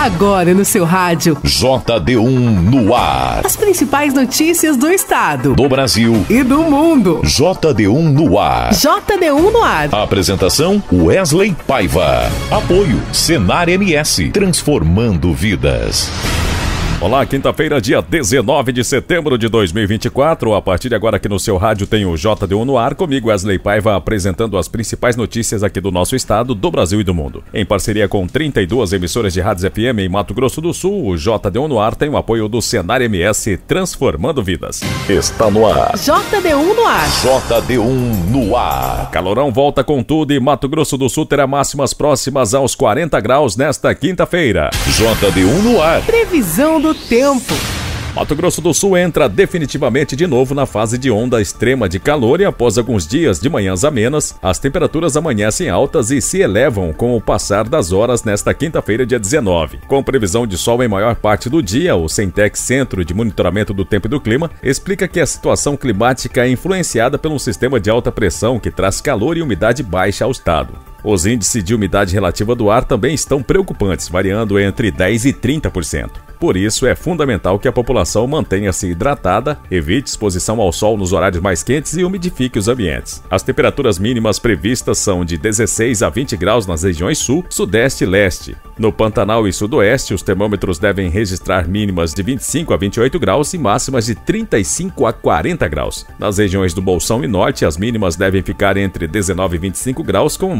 Agora no seu rádio. JD1 no ar. As principais notícias do estado, do Brasil e do mundo. JD1 no ar. JD1 no ar. Apresentação Wesley Paiva. Apoio Senar MS. Transformando vidas. Olá, quinta-feira, dia 19 de setembro de 2024. A partir de agora aqui no seu rádio tem o JD1 no ar, comigo Wesley Paiva, apresentando as principais notícias aqui do nosso estado, do Brasil e do mundo. Em parceria com 32 emissoras de rádios FM em Mato Grosso do Sul, o JD1 no ar tem o apoio do Senar MS, Transformando Vidas. Está no ar. JD1 no ar. JD1 no ar. Calorão volta com tudo e Mato Grosso do Sul terá máximas próximas aos 40 graus nesta quinta-feira. JD1 no ar. Previsão do tempo. Mato Grosso do Sul entra definitivamente de novo na fase de onda extrema de calor e após alguns dias de manhãs amenas, as temperaturas amanhecem altas e se elevam com o passar das horas nesta quinta-feira, dia 19. Com previsão de sol em maior parte do dia, o Centec Centro de Monitoramento do Tempo e do Clima explica que a situação climática é influenciada pelo sistema de alta pressão que traz calor e umidade baixa ao estado. Os índices de umidade relativa do ar também estão preocupantes, variando entre 10% e 30%. Por isso, é fundamental que a população mantenha-se hidratada, evite exposição ao sol nos horários mais quentes e umidifique os ambientes. As temperaturas mínimas previstas são de 16 a 20 graus nas regiões sul, sudeste e leste. No Pantanal e sudoeste, os termômetros devem registrar mínimas de 25 a 28 graus e máximas de 35 a 40 graus. Nas regiões do Bolsão e norte, as mínimas devem ficar entre 19 e 25 graus, com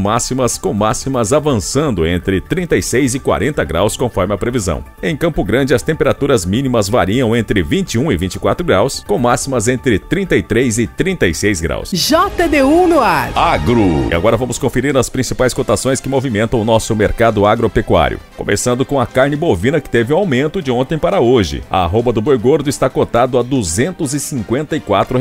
máximas avançando entre 36 e 40 graus, conforme a previsão. Em Campo Grande, as temperaturas mínimas variam entre 21 e 24 graus, com máximas entre 33 e 36 graus. JD1 no ar. Agro. E agora vamos conferir as principais cotações que movimentam o nosso mercado agropecuário. Começando com a carne bovina, que teve um aumento de ontem para hoje. A arroba do boi gordo está cotado a R$ 254.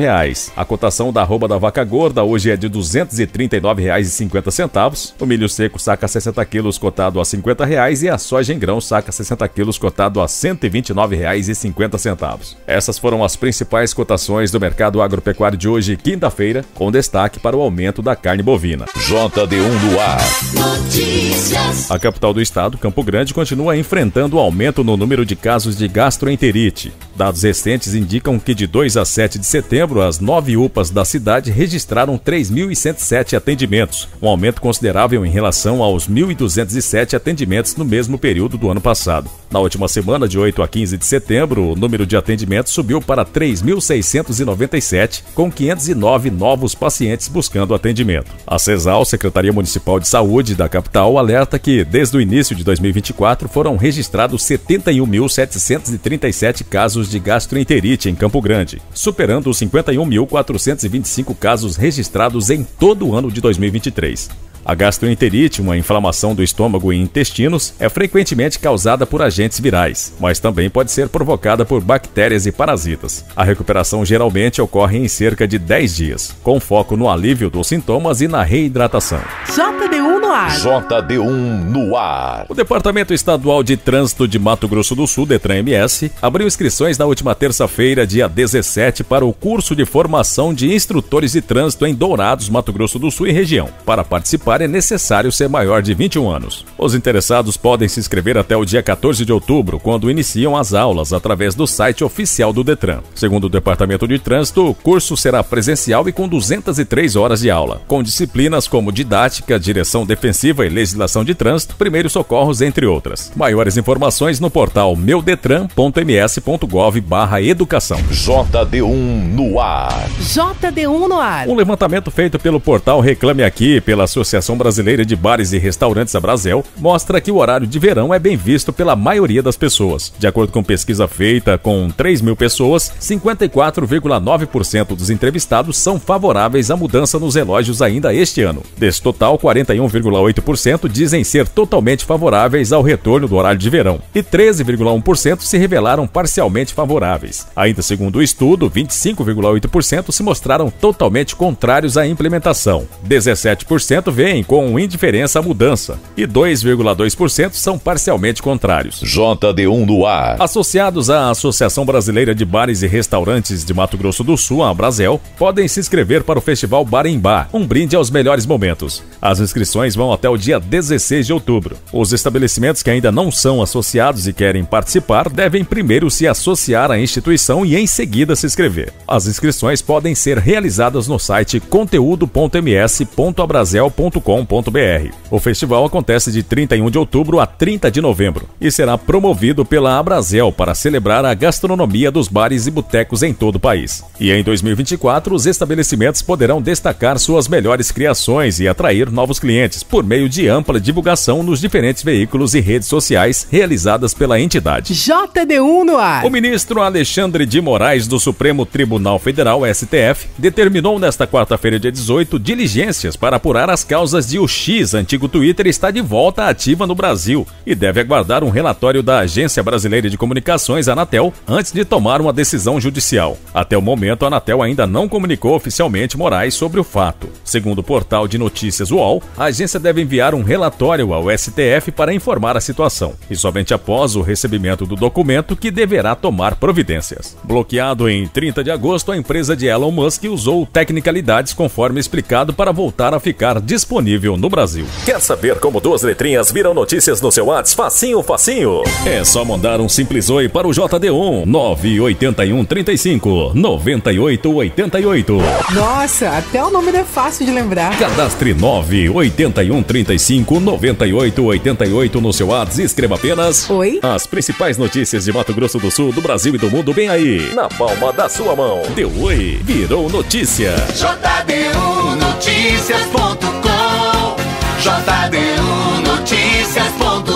A cotação da arroba da vaca gorda hoje é de R$ 239,50. O milho seco saca 60 quilos cotado a R$ 50 e a soja em grão saca 60 quilos cotado a R$ 129,50. Essas foram as principais cotações do mercado agropecuário de hoje, quinta-feira, com destaque para o aumento da carne bovina. JD1 no ar. Notícias. A capital do estado, Campo Grande, continua enfrentando o aumento no número de casos de gastroenterite. Dados recentes indicam que de 2 a 7 de setembro, as 9 UPAs da cidade registraram 3.107 atendimentos, um aumento considerável em relação aos 1.207 atendimentos no mesmo período do ano passado. Na última semana, de 8 a 15 de setembro, o número de atendimentos subiu para 3.697, com 509 novos pacientes buscando atendimento. A CESAL, Secretaria Municipal de Saúde da capital, alerta que, desde o início de 2024, foram registrados 71.737 casos de gastroenterite em Campo Grande, superando os 51.425 casos registrados em todo o ano de 2023. A gastroenterite, uma inflamação do estômago e intestinos, é frequentemente causada por agentes virais, mas também pode ser provocada por bactérias e parasitas. A recuperação geralmente ocorre em cerca de 10 dias, com foco no alívio dos sintomas e na reidratação. JD1 no ar. JD1 no ar. O Departamento Estadual de Trânsito de Mato Grosso do Sul, DETRAN-MS, abriu inscrições na última terça-feira, dia 17, para o curso de formação de instrutores de trânsito em Dourados, Mato Grosso do Sul e região. Para participar, é necessário ser maior de 21 anos. Os interessados podem se inscrever até o dia 14 de outubro, quando iniciam as aulas, através do site oficial do Detran. Segundo o Departamento de Trânsito, o curso será presencial e com 203 horas de aula, com disciplinas como didática, direção defensiva e legislação de trânsito, primeiros socorros, entre outras. Maiores informações no portal meudetran.ms.gov/educação. JD1 no ar. JD1 no ar. Um levantamento feito pelo portal Reclame Aqui, pela Associação Brasileira de Bares e Restaurantes, Abrazel, mostra que o horário de verão é bem visto pela maioria das pessoas. De acordo com pesquisa feita com 3.000 pessoas, 54,9% dos entrevistados são favoráveis à mudança nos relógios ainda este ano. Desse total, 41,8% dizem ser totalmente favoráveis ao retorno do horário de verão e 13,1% se revelaram parcialmente favoráveis. Ainda segundo o estudo, 25,8% se mostraram totalmente contrários à implementação. 17% veem com indiferença a mudança e 2,2% são parcialmente contrários. JD1 no ar. Associados à Associação Brasileira de Bares e Restaurantes de Mato Grosso do Sul, a Abrazel, podem se inscrever para o Festival Bar em Bar, um brinde aos melhores momentos. As inscrições vão até o dia 16 de outubro. Os estabelecimentos que ainda não são associados e querem participar devem primeiro se associar à instituição e em seguida se inscrever. As inscrições podem ser realizadas no site conteúdo.ms.abrazel.com.br. O festival acontece de 31 de outubro a 30 de novembro e será promovido pela Abrazel para celebrar a gastronomia dos bares e botecos em todo o país. E em 2024, os estabelecimentos poderão destacar suas melhores criações e atrair novos clientes por meio de ampla divulgação nos diferentes veículos e redes sociais realizadas pela entidade. JD1 no ar. O ministro Alexandre de Moraes do Supremo Tribunal Federal, STF, determinou nesta quarta-feira, dia 18, diligências para apurar as causas de o X, antigo Twitter, estar de volta ativa no Brasil e deve aguardar um relatório da Agência Brasileira de Comunicações, Anatel, antes de tomar uma decisão judicial. Até o momento, a Anatel ainda não comunicou oficialmente Moraes sobre o fato. Segundo o portal de notícias UOL, a agência deve enviar um relatório ao STF para informar a situação, e somente após o recebimento do documento que deverá tomar providências. Bloqueado em 30 de agosto, a empresa de Elon Musk usou tecnicalidades conforme explicado para voltar a ficar disponível no Brasil. Quer saber como duas letrinhas viram notícias no seu WhatsApp? Facinho, facinho. É só mandar um simples oi para o JD1 981 35 98 88. Nossa, até o nome é fácil de lembrar. Cadastre 981 35 98 88 no seu WhatsApp e escreva apenas Oi. As principais notícias de Mato Grosso do Sul, do Brasil e do mundo bem aí, na palma da sua mão. Deu oi, virou notícia. JD1Noticias.com JD1Noticias.com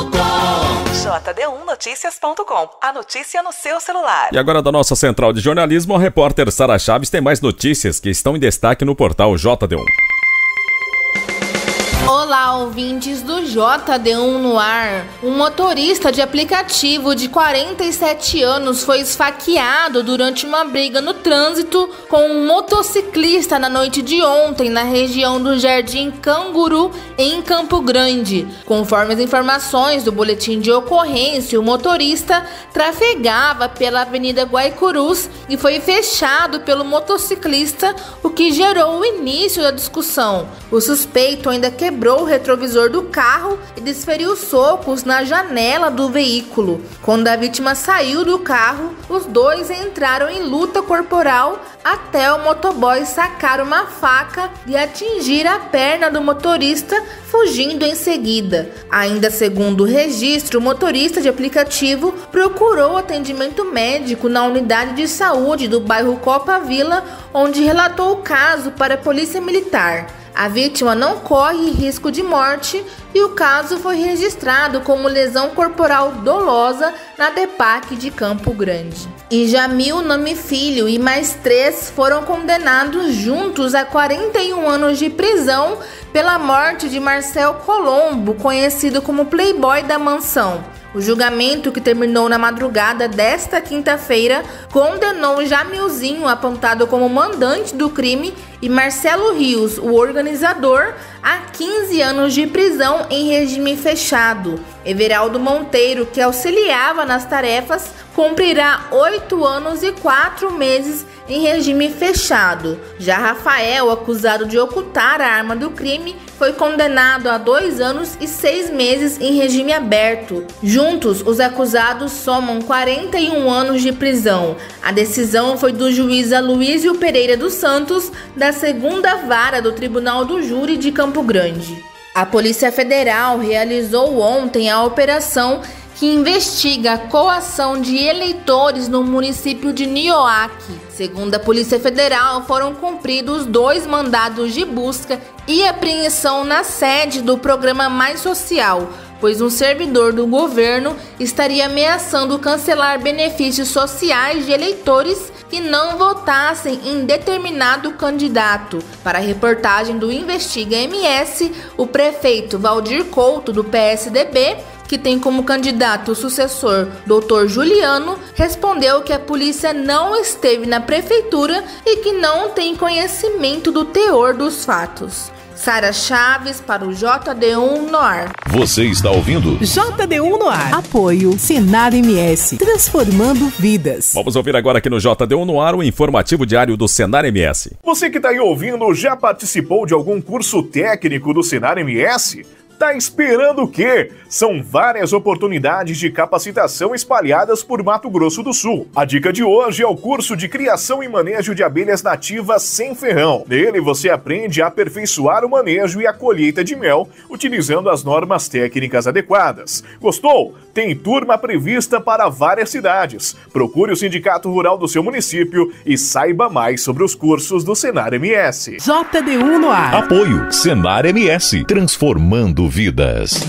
JD1Noticias.com. A notícia no seu celular. E agora da nossa central de jornalismo, a repórter Sara Chaves tem mais notícias que estão em destaque no portal JD1. Olá, ouvintes do JD1 no ar. Um motorista de aplicativo de 47 anos foi esfaqueado durante uma briga no trânsito com um motociclista na noite de ontem na região do Jardim Canguru, em Campo Grande. Conforme as informações do boletim de ocorrência, o motorista trafegava pela Avenida Guaicurus e foi fechado pelo motociclista, o que gerou o início da discussão. O suspeito ainda quebrou o retrovisor do carro e desferiu socos na janela do veículo. Quando a vítima saiu do carro, os dois entraram em luta corporal até o motoboy sacar uma faca e atingir a perna do motorista, fugindo em seguida. Ainda segundo o registro, o motorista de aplicativo procurou atendimento médico na unidade de saúde do bairro Copa Vila, onde relatou o caso para a Polícia Militar. A vítima não corre risco de morte e o caso foi registrado como lesão corporal dolosa na DEPAC de Campo Grande. E Jamil Nome Filho e mais 3 foram condenados juntos a 41 anos de prisão pela morte de Marcel Colombo, conhecido como Playboy da Mansão. O julgamento, que terminou na madrugada desta quinta-feira, condenou Jamilzinho, apontado como mandante do crime, e Marcelo Rios, o organizador, a 15 anos de prisão em regime fechado. Everaldo Monteiro, que auxiliava nas tarefas, cumprirá 8 anos e 4 meses em regime fechado. Já Rafael, acusado de ocultar a arma do crime, foi condenado a 2 anos e 6 meses em regime aberto. Juntos, os acusados somam 41 anos de prisão. A decisão foi do juiz Aloísio Pereira dos Santos, da 2ª Vara do Tribunal do Júri de Campo Grande. A Polícia Federal realizou ontem a operação que investiga a coação de eleitores no município de Nioaque. Segundo a Polícia Federal, foram cumpridos 2 mandados de busca e apreensão na sede do programa Mais Social, pois um servidor do governo estaria ameaçando cancelar benefícios sociais de eleitores que não votassem em determinado candidato. Para a reportagem do Investiga MS, o prefeito Valdir Couto, do PSDB, que tem como candidato o sucessor Dr. Juliano, respondeu que a polícia não esteve na prefeitura e que não tem conhecimento do teor dos fatos. Sara Chaves para o JD1 no ar. Você está ouvindo? JD1 no ar. Apoio Senar MS, transformando vidas. Vamos ouvir agora aqui no JD1 no ar o informativo diário do Senar MS. Você que está aí ouvindo já participou de algum curso técnico do Senar MS? Tá esperando o quê? São várias oportunidades de capacitação espalhadas por Mato Grosso do Sul. A dica de hoje é o curso de criação e manejo de abelhas nativas sem ferrão. Nele você aprende a aperfeiçoar o manejo e a colheita de mel, utilizando as normas técnicas adequadas. Gostou? Tem turma prevista para várias cidades. Procure o Sindicato Rural do seu município e saiba mais sobre os cursos do Senar MS. JD1 no ar. Apoio Senar MS, transformando vidas.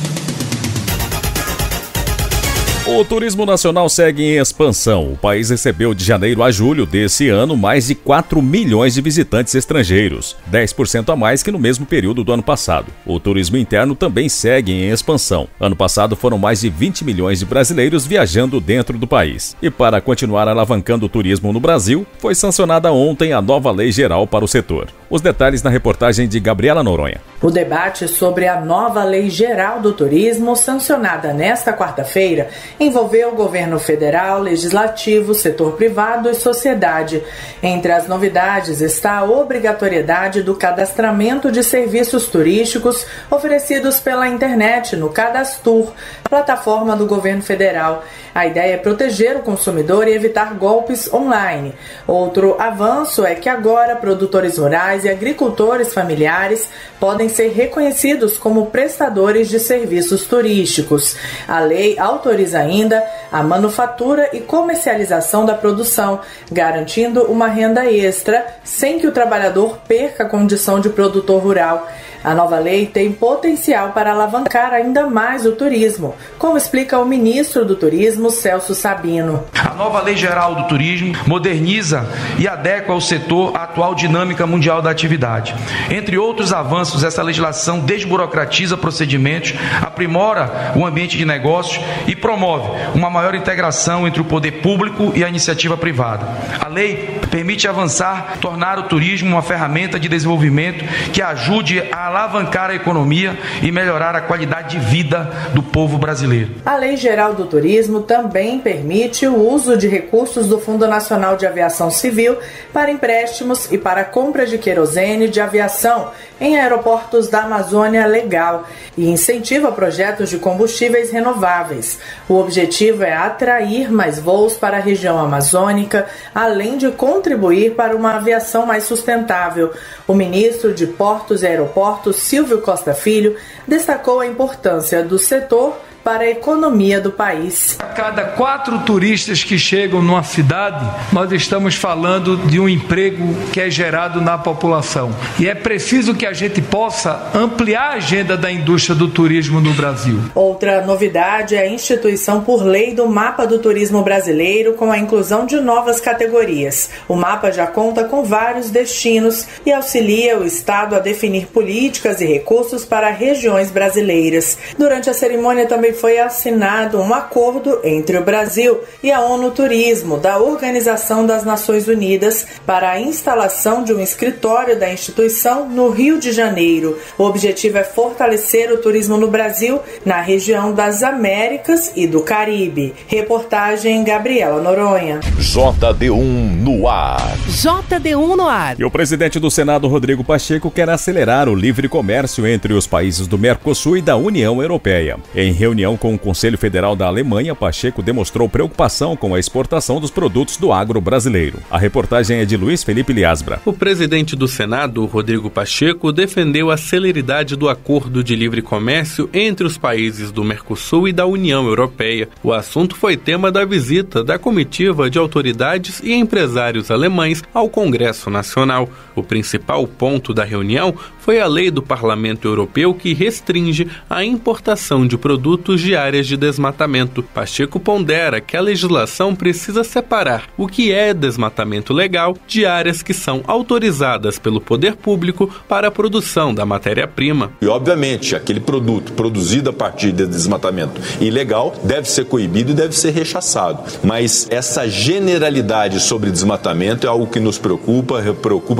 O turismo nacional segue em expansão. O país recebeu de janeiro a julho desse ano mais de 4 milhões de visitantes estrangeiros, 10% a mais que no mesmo período do ano passado. O turismo interno também segue em expansão. Ano passado foram mais de 20 milhões de brasileiros viajando dentro do país. E para continuar alavancando o turismo no Brasil, foi sancionada ontem a nova lei geral para o setor. Os detalhes na reportagem de Gabriela Noronha. O debate sobre a nova lei geral do turismo, sancionada nesta quarta-feira, envolveu o governo federal, legislativo, setor privado e sociedade. Entre as novidades está a obrigatoriedade do cadastramento de serviços turísticos oferecidos pela internet no Cadastur, plataforma do governo federal. A ideia é proteger o consumidor e evitar golpes online. Outro avanço é que agora produtores rurais e agricultores familiares podem ser reconhecidos como prestadores de serviços turísticos. A lei autoriza ainda a manufatura e comercialização da produção, garantindo uma renda extra sem que o trabalhador perca a condição de produtor rural. A nova lei tem potencial para alavancar ainda mais o turismo, como explica o ministro do Turismo, Celso Sabino. A nova Lei Geral do Turismo moderniza e adequa ao setor à atual dinâmica mundial da atividade. Entre outros avanços, essa legislação desburocratiza procedimentos, aprimora o ambiente de negócios e promove uma maior integração entre o poder público e a iniciativa privada. A lei permite avançar, tornar o turismo uma ferramenta de desenvolvimento que ajude a alavancar a economia e melhorar a qualidade de vida do povo brasileiro. A Lei Geral do Turismo também permite o uso de recursos do Fundo Nacional de Aviação Civil para empréstimos e para compra de querosene de aviação em aeroportos da Amazônia Legal e incentiva projetos de combustíveis renováveis. O objetivo é atrair mais voos para a região amazônica, além de contribuir para uma aviação mais sustentável. O ministro de Portos e Aeroportos, Silvio Costa Filho, destacou a importância do setor para a economia do país. A cada 4 turistas que chegam numa cidade, nós estamos falando de um emprego que é gerado na população. E é preciso que a gente possa ampliar a agenda da indústria do turismo no Brasil. Outra novidade é a instituição por lei do Mapa do Turismo Brasileiro, com a inclusão de novas categorias. O mapa já conta com vários destinos e auxilia o Estado a definir políticas e recursos para regiões brasileiras. Durante a cerimônia também foi assinado um acordo entre o Brasil e a ONU Turismo, da Organização das Nações Unidas, para a instalação de um escritório da instituição no Rio de Janeiro. O objetivo é fortalecer o turismo no Brasil, na região das Américas e do Caribe. Reportagem Gabriela Noronha. JD1 no ar. JD1 no ar. E o presidente do Senado, Rodrigo Pacheco, quer acelerar o livre comércio entre os países do Mercosul e da União Europeia. Em reunião com o Conselho Federal da Alemanha, Pacheco demonstrou preocupação com a exportação dos produtos do agro brasileiro. A reportagem é de Luiz Felipe Liasbra. O presidente do Senado, Rodrigo Pacheco, defendeu a celeridade do acordo de livre comércio entre os países do Mercosul e da União Europeia. O assunto foi tema da visita da comitiva de autoridades e empresários alemães ao Congresso Nacional. O principal ponto da reunião foi a lei do Parlamento Europeu que restringe a importação de produtos pontos de áreas de desmatamento. Pacheco pondera que a legislação precisa separar o que é desmatamento legal de áreas que são autorizadas pelo poder público para a produção da matéria-prima. E, obviamente, aquele produto produzido a partir de desmatamento ilegal deve ser coibido e deve ser rechaçado. Mas essa generalidade sobre desmatamento é algo que nos preocupa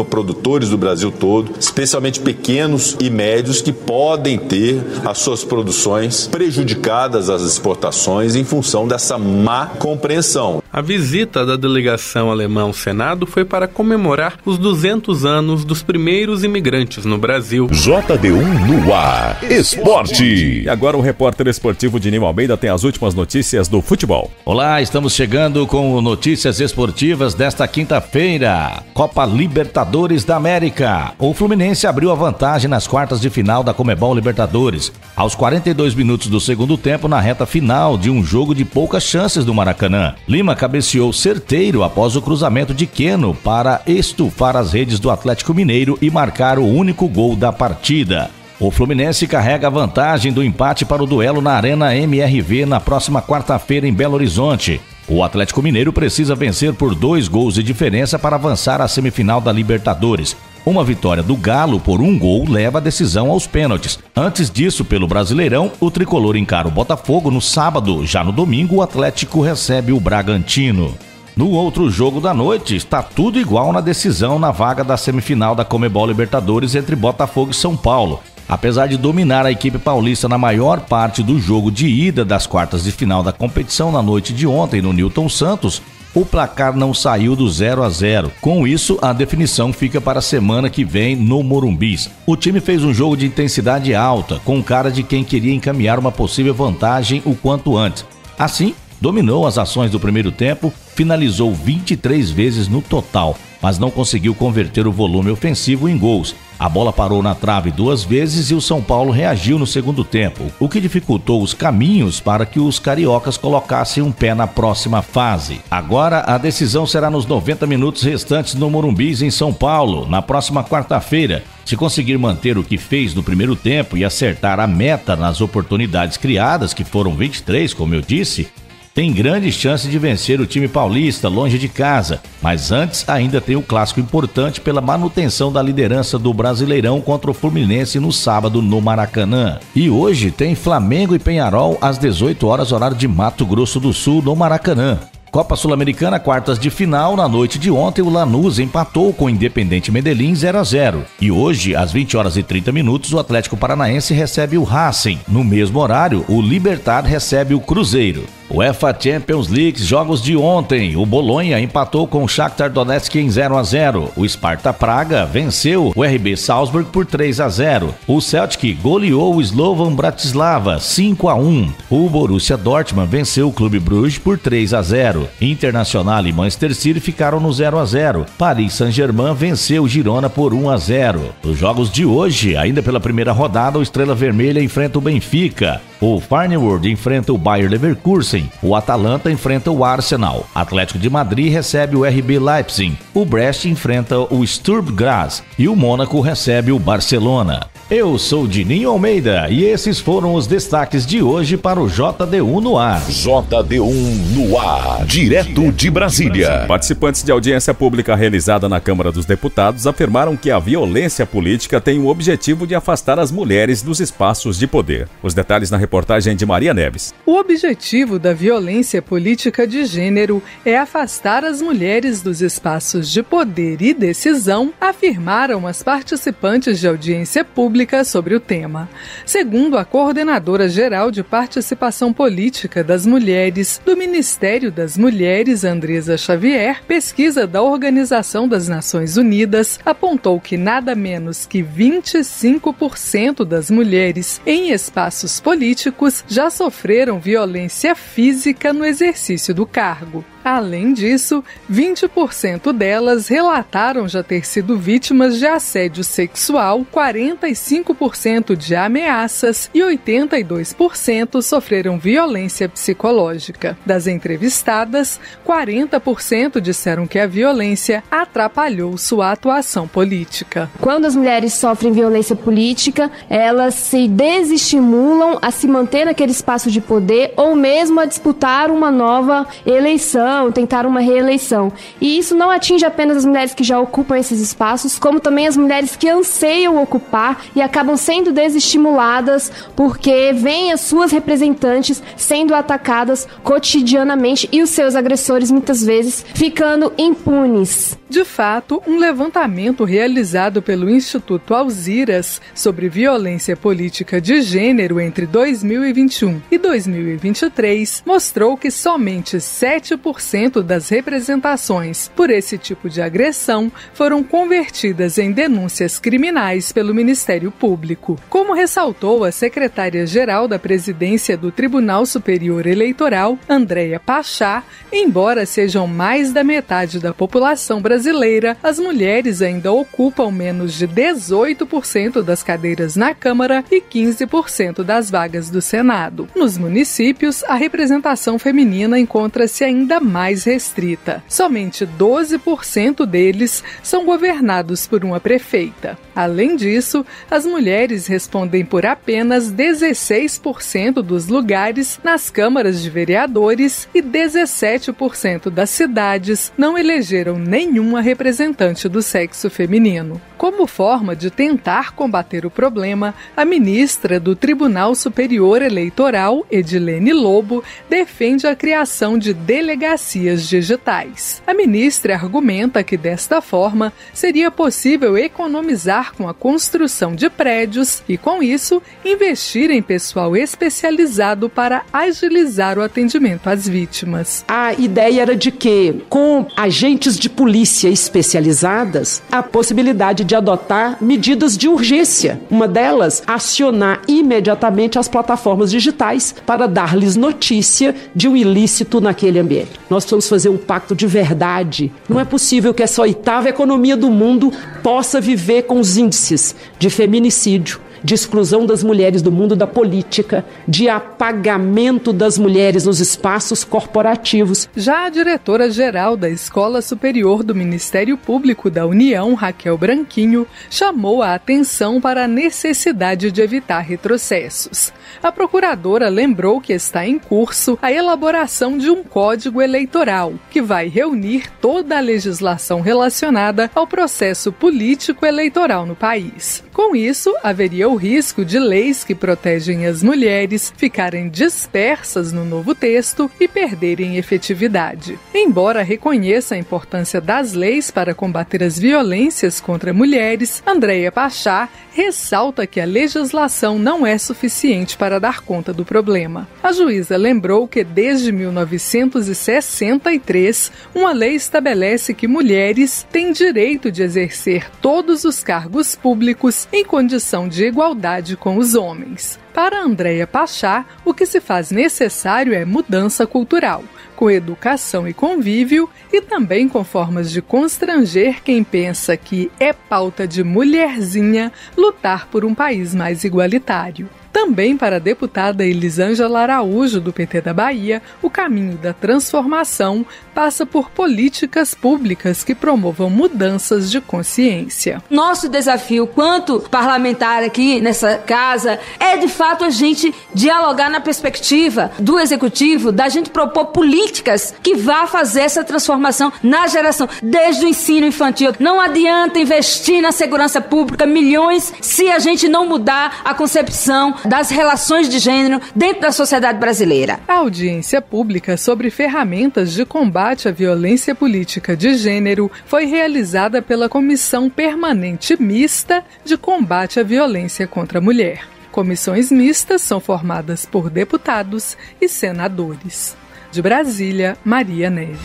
produtores do Brasil todo, especialmente pequenos e médios, que podem ter as suas produções prejudicadas às exportações em função dessa má compreensão. A visita da delegação alemã ao Senado foi para comemorar os 200 anos dos primeiros imigrantes no Brasil. JD1 no ar. Esporte. E agora o repórter esportivo Dinho Almeida tem as últimas notícias do futebol. Olá, estamos chegando com notícias esportivas desta quinta-feira. Copa Libertadores da América. O Fluminense abriu a vantagem nas quartas de final da Conmebol Libertadores. Aos 42 minutos do segundo tempo, na reta final de um jogo de poucas chances do Maracanã, Lima cabeceou certeiro após o cruzamento de Queno para estufar as redes do Atlético Mineiro e marcar o único gol da partida. O Fluminense carrega a vantagem do empate para o duelo na Arena MRV na próxima quarta-feira em Belo Horizonte. O Atlético Mineiro precisa vencer por 2 gols de diferença para avançar à semifinal da Libertadores. Uma vitória do Galo por 1 gol leva a decisão aos pênaltis. Antes disso, pelo Brasileirão, o tricolor encara o Botafogo no sábado. Já no domingo, o Atlético recebe o Bragantino. No outro jogo da noite, está tudo igual na decisão na vaga da semifinal da Conmebol Libertadores entre Botafogo e São Paulo. Apesar de dominar a equipe paulista na maior parte do jogo de ida das quartas de final da competição na noite de ontem no Newton Santos, o placar não saiu do 0-0. Com isso, a definição fica para a semana que vem no Morumbis. O time fez um jogo de intensidade alta, com cara de quem queria encaminhar uma possível vantagem o quanto antes. Assim, dominou as ações do primeiro tempo, finalizou 23 vezes no total, mas não conseguiu converter o volume ofensivo em gols. A bola parou na trave 2 vezes e o São Paulo reagiu no segundo tempo, o que dificultou os caminhos para que os cariocas colocassem um pé na próxima fase. Agora a decisão será nos 90 minutos restantes no Morumbis, em São Paulo, na próxima quarta-feira. Se conseguir manter o que fez no primeiro tempo e acertar a meta nas oportunidades criadas, que foram 23, como eu disse, tem grande chance de vencer o time paulista longe de casa, mas antes ainda tem o clássico importante pela manutenção da liderança do Brasileirão contra o Fluminense no sábado no Maracanã. E hoje tem Flamengo e Peñarol às 18 horas, horário de Mato Grosso do Sul, no Maracanã. Copa Sul-Americana, quartas de final, na noite de ontem o Lanús empatou com o Independiente Medellín 0-0. E hoje, às 20 horas e 30 minutos, o Atlético Paranaense recebe o Racing. No mesmo horário, o Libertad recebe o Cruzeiro. UEFA Champions League, jogos de ontem. O Bolonha empatou com o Shakhtar Donetsk em 0-0. O Sparta Praga venceu o RB Salzburg por 3-0. O Celtic goleou o Slovan Bratislava 5-1. O Borussia Dortmund venceu o Clube Bruges por 3-0. Internacional e Manchester City ficaram no 0-0. Paris Saint-Germain venceu o Girona por 1-0. Nos jogos de hoje, ainda pela primeira rodada, o Estrela Vermelha enfrenta o Benfica. O Feyenoord enfrenta o Bayer Leverkusen. O Atalanta enfrenta o Arsenal. Atlético de Madrid recebe o RB Leipzig. O Brest enfrenta o Sturm Graz. E o Mônaco recebe o Barcelona. Eu sou Dininho Almeida e esses foram os destaques de hoje para o JD1 no ar. JD1 no ar, direto de Brasília. Participantes de audiência pública realizada na Câmara dos Deputados afirmaram que a violência política tem o objetivo de afastar as mulheres dos espaços de poder. Os detalhes na reportagem de Maria Neves. O objetivo da violência política de gênero é afastar as mulheres dos espaços de poder e decisão, afirmaram as participantes de audiência pública sobre o tema. Segundo a coordenadora geral de participação política das mulheres do Ministério das Mulheres, Andresa Xavier, pesquisa da Organização das Nações Unidas apontou que nada menos que 25% das mulheres em espaços políticos já sofreram violência física no exercício do cargo. Além disso, 20% delas relataram já ter sido vítimas de assédio sexual, 45% de ameaças e 82% sofreram violência psicológica. Das entrevistadas, 40% disseram que a violência atrapalhou sua atuação política. Quando as mulheres sofrem violência política, elas se desestimulam a se manter naquele espaço de poder ou mesmo a disputar uma nova eleição, tentar uma reeleição. E isso não atinge apenas as mulheres que já ocupam esses espaços, como também as mulheres que anseiam ocupar e acabam sendo desestimuladas porque veem as suas representantes sendo atacadas cotidianamente e os seus agressores muitas vezes ficando impunes. De fato, um levantamento realizado pelo Instituto Alziras sobre violência política de gênero entre 2021 e 2023 mostrou que somente 7% das representações por esse tipo de agressão foram convertidas em denúncias criminais pelo Ministério Público. Como ressaltou a secretária-geral da Presidência do Tribunal Superior Eleitoral, Andréia Pachá, embora sejam mais da metade da população brasileira, as mulheres ainda ocupam menos de 18% das cadeiras na Câmara e 15% das vagas do Senado. Nos municípios, a representação feminina encontra-se ainda mais restrita. Somente 12% deles são governados por uma prefeita. Além disso, as mulheres respondem por apenas 16% dos lugares nas câmaras de vereadores e 17% das cidades não elegeram nenhuma representante do sexo feminino. Como forma de tentar combater o problema, a ministra do Tribunal Superior Eleitoral, Edilene Lobo, defende a criação de delegacias digitais. A ministra argumenta que, desta forma, seria possível economizar com a construção de prédios e, com isso, investir em pessoal especializado para agilizar o atendimento às vítimas. A ideia era de que, com agentes de polícia especializadas, a possibilidade de adotar medidas de urgência. Uma delas, acionar imediatamente as plataformas digitais para dar-lhes notícia de um ilícito naquele ambiente. Nós precisamos fazer um pacto de verdade. Não é possível que essa oitava economia do mundo possa viver com os índices de feminicídio, de exclusão das mulheres do mundo da política, de apagamento das mulheres nos espaços corporativos. Já a diretora-geral da Escola Superior do Ministério Público da União, Raquel Branquinho, chamou a atenção para a necessidade de evitar retrocessos. A procuradora lembrou que está em curso a elaboração de um código eleitoral, que vai reunir toda a legislação relacionada ao processo político eleitoral no país. Com isso, haveria o risco de leis que protegem as mulheres ficarem dispersas no novo texto e perderem efetividade. Embora reconheça a importância das leis para combater as violências contra mulheres, Andréia Pachá ressalta que a legislação não é suficiente para dar conta do problema. A juíza lembrou que desde 1963, uma lei estabelece que mulheres têm direito de exercer todos os cargos públicos em condição de igualdade com os homens. Para Andréia Pachá, o que se faz necessário é mudança cultural, com educação e convívio e também com formas de constranger quem pensa que é pauta de mulherzinha lutar por um país mais igualitário. Também para a deputada Elisângela Araújo, do PT da Bahia, o caminho da transformação passa por políticas públicas que promovam mudanças de consciência. Nosso desafio, quanto parlamentar aqui nessa casa, é de fato a gente dialogar na perspectiva do executivo, da gente propor políticas que vá fazer essa transformação na geração, desde o ensino infantil. Não adianta investir na segurança pública milhões se a gente não mudar a concepção das relações de gênero dentro da sociedade brasileira. A audiência pública sobre ferramentas de combate à violência política de gênero foi realizada pela Comissão Permanente Mista de Combate à Violência contra a Mulher. Comissões mistas são formadas por deputados e senadores. De Brasília, Maria Neves.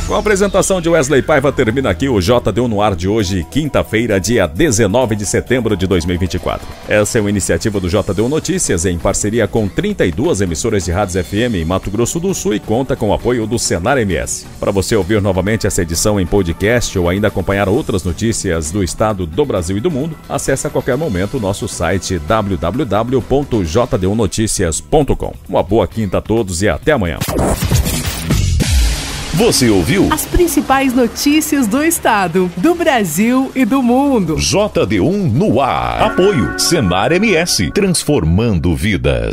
Com a apresentação de Wesley Paiva, termina aqui o JD1 no ar de hoje, quinta-feira, dia 19 de setembro de 2024. Essa é uma iniciativa do JD1 Notícias em parceria com 32 emissoras de rádios FM em Mato Grosso do Sul e conta com o apoio do Senar MS. Para você ouvir novamente essa edição em podcast ou ainda acompanhar outras notícias do estado, do Brasil e do mundo, acesse a qualquer momento o nosso site www.jd1noticias.com. Uma boa quinta a todos e até amanhã. Você ouviu as principais notícias do estado, do Brasil e do mundo. JD1 no ar. Apoio Senar MS, transformando vidas.